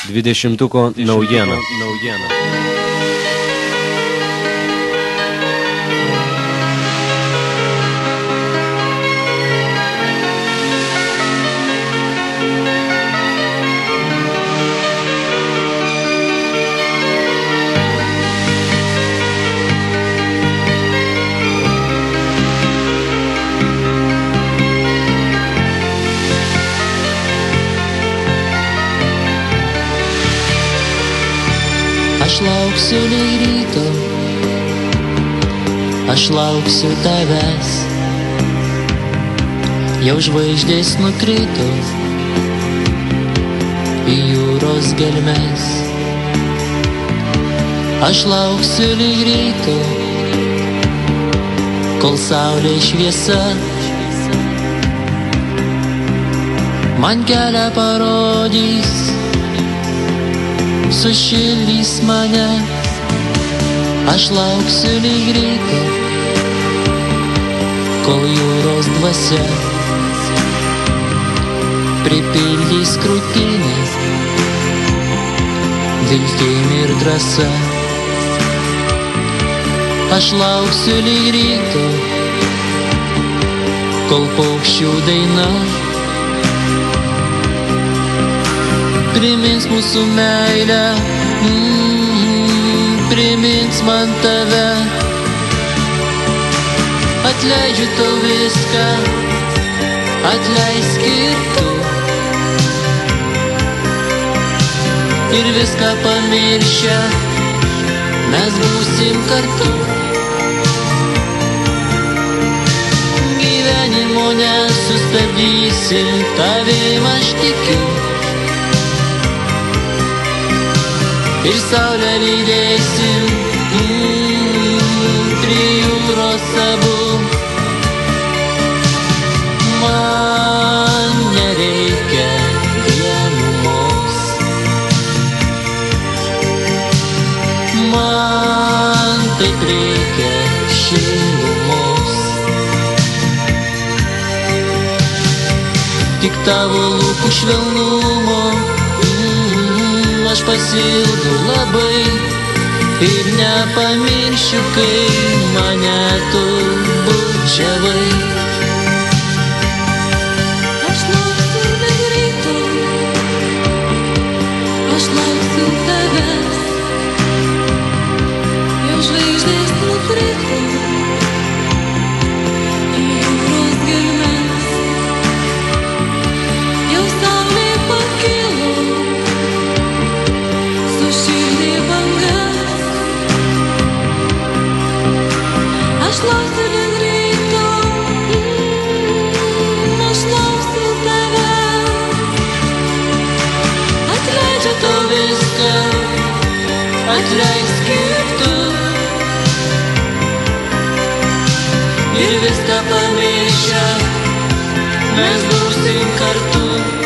20-tuko naujiena. Aš lauksiu lyg ryto, aš lauksiu tavęs, jau žvaigždės nukrito į jūros gelmes. Aš lauksiu lyg ryto, kol saulė šviesa man kelią parodys, sušildys mane. Aš lauksiu lyg ryto, kol jūros dvasia pripildys krūtinę viltim ir drąsa. Aš lauksiu lyg ryto, kol paukščių daina primins mūsų meilę, primins man tave. Atleidžiu tau viską, atleisk ir tu, ir viską pamiršę mes būsim kartu. Gyvenimo nesustabdysi, tavim aš tikiu, ir saulę lydėsim prie jūros abu. Man nereikia vienumos, man taip reikia šilumos. Tik tavo lūpų švelnumo aš pasiilgau labai ir nepamiršiu, kai mane tu bučiavai. Aš lauksiu lyg ryto, aš lauksiu tavęs, jau žvaigždės nukrito į jūros gelmes. Jau saulė pakilo, sušildė bangas. Aš lauksiu lyg ryto, aš lauksiu tavęs. Atleidžiu tau viską, atleisk ir tu, ir viską pamiršę mes būsim kartu.